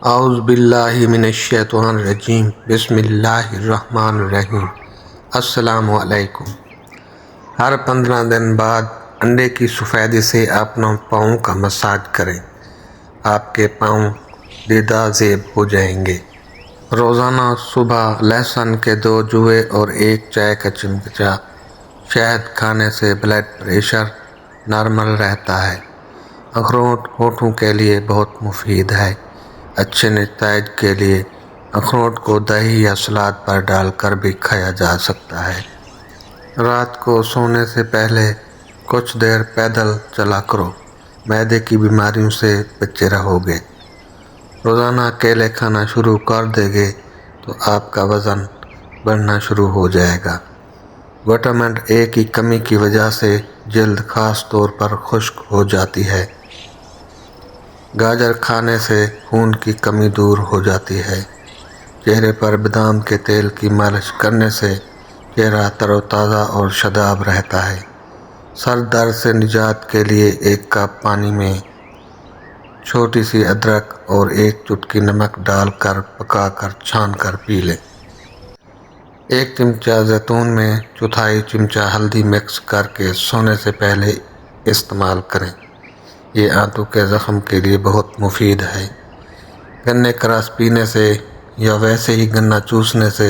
اعوذ باللہ من الشیطان الرجیم بسم اللہ الرحمن الرحیم۔ السلام علیکم۔ ہر 15 دن بعد انڈے کی سفیدی سے اپنا پاؤں کا مساج کریں، آپ کے پاؤں دیدہ زیب ہو جائیں گے۔ روزانہ صبح لہسن کے 2 جوئے اور 1 چائے کا چمچہ شہد کھانے سے بلڈ پریشر نارمل رہتا ہے۔ اخروٹ ہونٹوں کے لیے بہت مفید ہے۔ اچھے نتائج کے لیے اخروٹ کو دہی یا سلاد پر ڈال کر بھی کھایا جا سکتا ہے۔ رات کو سونے سے پہلے کچھ دیر پیدل چلا کرو، معدے کی بیماریوں سے بچے رہو گے۔ روزانہ کیلے کھانا شروع کر دیں گے تو آپ کا وزن بڑھنا شروع ہو جائے گا۔ وٹامن اے کی کمی کی وجہ سے جلد خاص طور پر خشک ہو جاتی ہے۔ گاجر کھانے سے خون کی کمی دور ہو جاتی ہے۔ چہرے پر بادام کے تیل کی مالش کرنے سے چہرہ تر و تازہ اور شاداب رہتا ہے۔ سر درد سے نجات کے لیے 1 کپ پانی میں چھوٹی سی ادرک اور 1 چٹکی نمک ڈال کر پکا کر چھان کر پی لیں۔ 1 چمچہ زیتون میں 1/4 چمچہ ہلدی مکس کر کے سونے سے پہلے استعمال کریں۔ یہ آنتوں کے زخم کے لیے بہت مفید ہے۔ گنے کا رس پینے سے یا ویسے ہی گنا چوسنے سے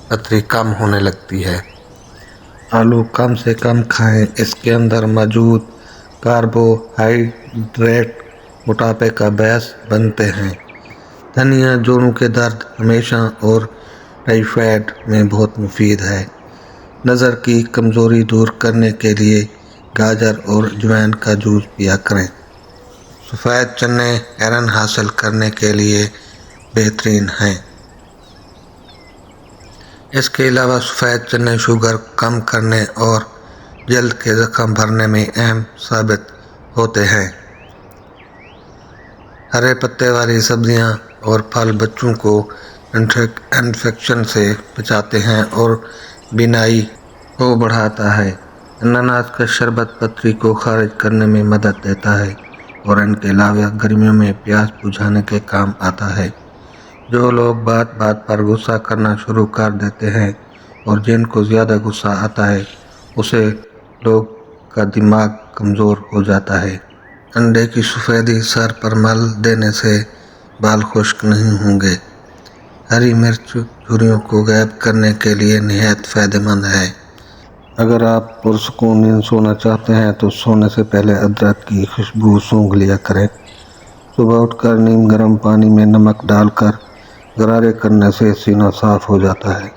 پتھری کم ہونے لگتی ہے۔ آلو کم سے کم کھائیں، اس کے اندر موجود کاربوہائیڈریٹ موٹاپے کا باعث بنتے ہیں۔ دھنیا جوڑوں کے درد ہمیشہ اور ٹائفائڈ میں بہت مفید ہے۔ نظر کی کمزوری دور کرنے کے لیے گاجر اور اجوائن کا جوس پیا کریں۔ سفید چنے آئرن حاصل کرنے کے لیے بہترین ہیں۔ اس کے علاوہ سفید چنے شوگر کم کرنے اور جلد کے زخم بھرنے میں اہم ثابت ہوتے ہیں۔ ہرے پتے والی سبزیاں اور پھل بچوں کو انفیکشن سے بچاتے ہیں اور بینائی کو بڑھاتا ہے۔ انناس کا شربت پتھری کو خارج کرنے میں مدد دیتا ہے اور ان کے علاوہ گرمیوں میں پیاس بجھانے کے کام آتا ہے۔ جو لوگ بات بات پر غصہ کرنا شروع کر دیتے ہیں اور جن کو زیادہ غصہ آتا ہے، اسے لوگ کا دماغ کمزور ہو جاتا ہے۔ انڈے کی سفیدی سر پر مل دینے سے بال خشک نہیں ہوں گے۔ ہری مرچ جھریوں کو غائب کرنے کے لیے نہایت فائدہ مند ہے۔ اگر آپ پرسکون نیند سونا چاہتے ہیں تو سونے سے پہلے ادرک کی خوشبو سونگھ لیا کریں۔ صبح اٹھ کر نیم گرم پانی میں نمک ڈال کر غرارے کرنے سے سینہ صاف ہو جاتا ہے۔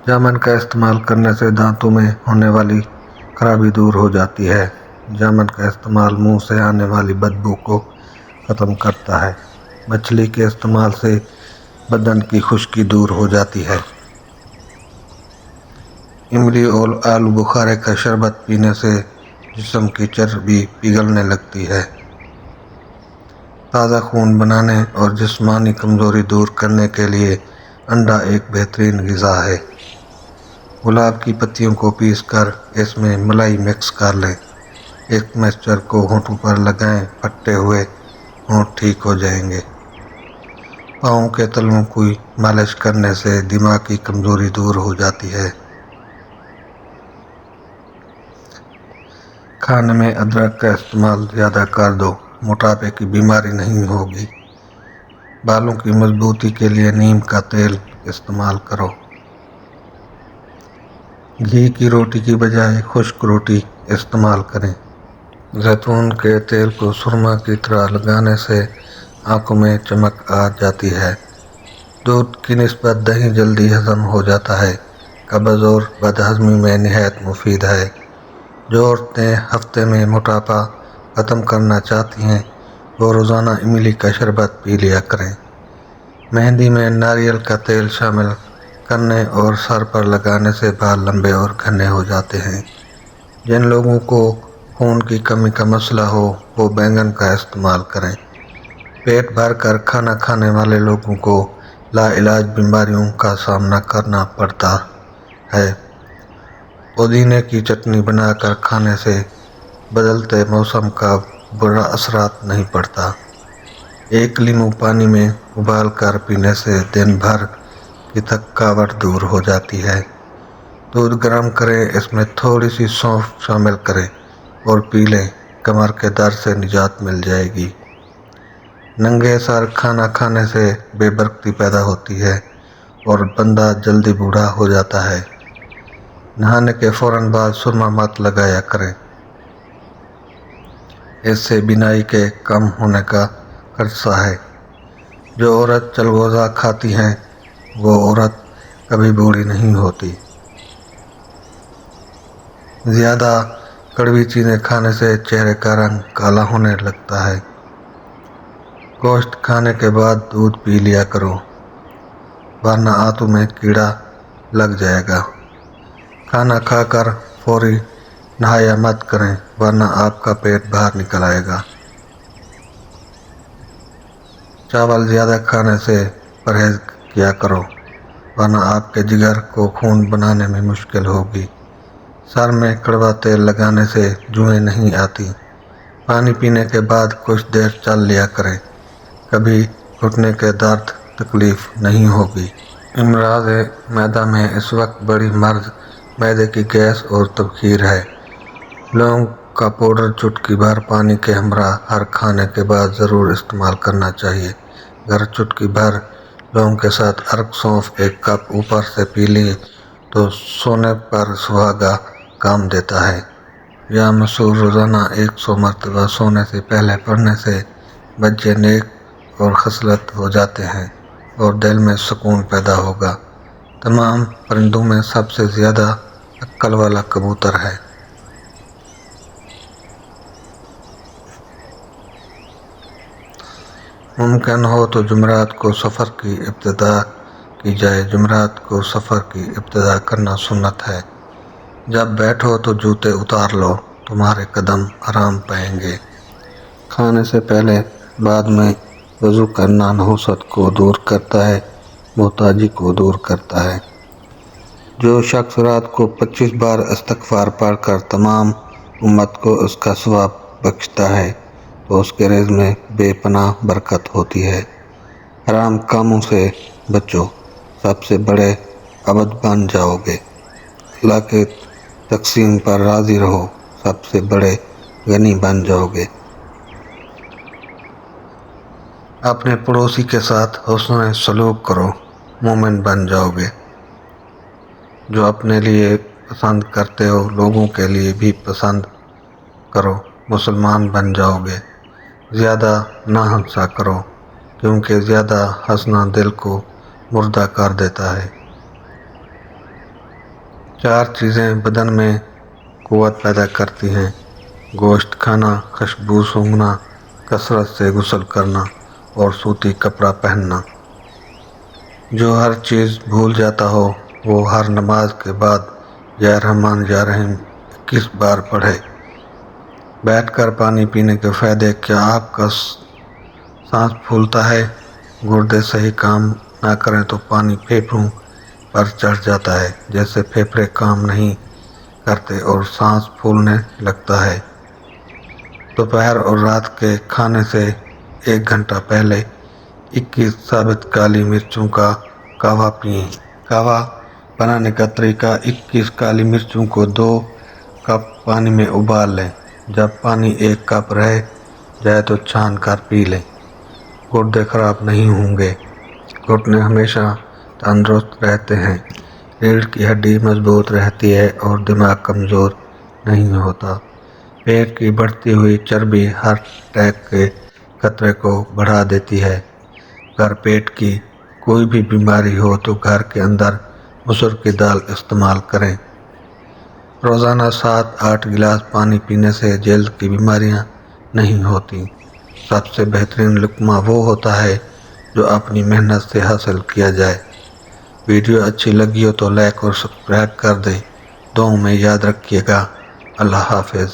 جامن کا استعمال کرنے سے دانتوں میں ہونے والی خرابی دور ہو جاتی ہے۔ جامن کا استعمال منہ سے آنے والی بدبو کو ختم کرتا ہے۔ مچھلی کے استعمال سے بدن کی خشکی دور ہو جاتی ہے۔ املی اور آلو بخارے کا شربت پینے سے جسم کی چربی پگھلنے لگتی ہے۔ تازہ خون بنانے اور جسمانی کمزوری دور کرنے کے لیے انڈا ایک بہترین غذا ہے۔ گلاب کی پتیوں کو پیس کر اس میں ملائی مکس کر لیں۔ اس مکسچر کو ہونٹوں پر لگائیں، پھٹے ہوئے ہونٹ ٹھیک ہو جائیں گے۔ پاؤں کے تلوؤں کی مالش کرنے سے دماغ کی کمزوری دور ہو جاتی ہے۔ کھانے میں ادرک کا استعمال زیادہ کر دو، موٹاپے کی بیماری نہیں ہوگی۔ بالوں کی مضبوطی کے لیے نیم کا تیل استعمال کرو۔ گھی کی روٹی کی بجائے خشک روٹی استعمال کریں۔ زیتون کے تیل کو سرما کی طرح لگانے سے آنکھوں میں چمک آ جاتی ہے۔ دودھ کی نسبت دہی جلدی ہضم ہو جاتا ہے۔ قبض اور بد ہضمی میں نہایت مفید ہے۔ جو عورتیں ہفتے میں موٹاپا ختم کرنا چاہتی ہیں وہ روزانہ املی کا شربت پی لیا کریں۔ مہندی میں ناریل کا تیل شامل کرنے اور سر پر لگانے سے بال لمبے اور گھنے ہو جاتے ہیں۔ جن لوگوں کو خون کی کمی کا مسئلہ ہو وہ بینگن کا استعمال کریں۔ پیٹ بھر کر کھانا کھانے والے لوگوں کو لا علاج بیماریوں کا سامنا کرنا پڑتا ہے۔ پودینے کی چٹنی بنا کر کھانے سے بدلتے موسم کا برا اثرات نہیں پڑتا۔ ایک لیمو پانی میں ابال کر پینے سے دن بھر کی تھکاوٹ دور ہو جاتی ہے۔ دودھ گرم کریں، اس میں تھوڑی سی سونف شامل کریں اور پی لیں، کمر کے درد سے نجات مل جائے گی۔ ننگے سر کھانا کھانے سے بے برکتی پیدا ہوتی ہے اور بندہ جلدی بوڑھا ہو جاتا ہے۔ نہانے کے فوراً بعد سرما مت لگایا کریں، اس سے بینائی کے کم ہونے کا خدشہ ہے۔ جو عورت چلغوزہ کھاتی ہے وہ عورت کبھی بوڑھی نہیں ہوتی۔ زیادہ کڑوی چیزیں کھانے سے چہرے کا رنگ کالا ہونے لگتا ہے۔ گوشت کھانے کے بعد دودھ پی لیا کرو، ورنہ آنتوں میں کیڑا لگ جائے گا۔ کھانا کھا کر فوری نہایا مت کریں، ورنہ آپ کا پیٹ باہر نکل آئے گا۔ چاول زیادہ کھانے سے پرہیز کیا کرو، ورنہ آپ کے جگر کو خون بنانے میں مشکل ہوگی۔ سر میں کڑوا تیل لگانے سے جوئیں نہیں آتی۔ پانی پینے کے بعد کچھ دیر چل لیا کریں، کبھی گھٹنے کے درد تکلیف نہیں ہوگی۔ امراض معدہ میں اس وقت بڑی مرض معدے کی گیس اور تبخیر ہے۔ لونگ کا پاؤڈر چٹکی بھر پانی کے ہمراہ ہر کھانے کے بعد ضرور استعمال کرنا چاہیے۔ اگر چٹکی بھر لونگ کے ساتھ ارک سونف ایک کپ اوپر سے پی لی تو سونے پر سہاگا کام دیتا ہے۔ یہ مشہور روزانہ 100 مرتبہ سونے سے پہلے پڑھنے سے بچے نیک اور خصلت ہو جاتے ہیں اور دل میں سکون پیدا ہوگا۔ تمام پرندوں میں سب سے زیادہ عقل والا کبوتر ہے۔ ممکن ہو تو جمعرات کو سفر کی ابتدا کی جائے۔ جمعرات کو سفر کی ابتدا کرنا سنت ہے۔ جب بیٹھو تو جوتے اتار لو، تمہارے قدم آرام پائیں گے۔ کھانے سے پہلے بعد میں وضو کرنا نحوست کو دور کرتا ہے، محتاجی کو دور کرتا ہے۔ جو شخص رات کو 25 بار استغفار پڑھ کر تمام امت کو اس کا ثواب بخشتا ہے تو اس کے رزق میں بے پناہ برکت ہوتی ہے۔ حرام کاموں سے بچو، سب سے بڑے عبد بن جاؤ گے۔ اللہ کے تقسیم پر راضی رہو، سب سے بڑے غنی بن جاؤ گے۔ اپنے پڑوسی کے ساتھ حسن سلوک کرو، مومن بن جاؤ گے۔ جو اپنے لیے پسند کرتے ہو لوگوں کے لیے بھی پسند کرو، مسلمان بن جاؤ گے۔ زیادہ نہ ہنسا کرو، کیونکہ زیادہ ہنسنا دل کو مردہ کر دیتا ہے۔ 4 چیزیں بدن میں قوت پیدا کرتی ہیں: گوشت کھانا، خوشبو سونگھنا، کثرت سے غسل کرنا اور سوتی کپڑا پہننا۔ جو ہر چیز بھول جاتا ہو وہ ہر نماز کے بعد یا رحمان یا رحیم 21 بار پڑھے۔ بیٹھ کر پانی پینے کے فائدے: کیا آپ کا سانس پھولتا ہے؟ گردے صحیح کام نہ کریں تو پانی پھیپھڑوں پر چڑھ جاتا ہے، جس سے پھیپھڑے کام نہیں کرتے اور سانس پھولنے لگتا ہے۔ دوپہر اور رات کے کھانے سے 1 گھنٹہ پہلے 21 ثابت کالی مرچوں کا قہوہ پئیں۔ قہوہ بنانے کا طریقہ: 21 کالی مرچوں کو 2 کپ پانی میں ابال لیں۔ جب پانی 1 کپ رہ جائے تو چھان کر پی لیں۔ گردے خراب نہیں ہوں گے، گھٹنے ہمیشہ تندرست رہتے ہیں، ریڑھ کی ہڈی مضبوط رہتی ہے اور دماغ کمزور نہیں ہوتا۔ پیٹ کی بڑھتی ہوئی چربی ہارٹ اٹیک کے خطرے کو بڑھا دیتی ہے۔ اگر پیٹ کی کوئی بھی بیماری ہو تو گھر کے اندر مسور کی دال استعمال کریں۔ روزانہ 7-8 گلاس پانی پینے سے جلد کی بیماریاں نہیں ہوتی۔ سب سے بہترین لقمہ وہ ہوتا ہے جو اپنی محنت سے حاصل کیا جائے۔ ویڈیو اچھی لگی ہو تو لائک اور سبسکرائب کر دیں۔ دعاؤں میں یاد رکھیے گا۔ اللہ حافظ۔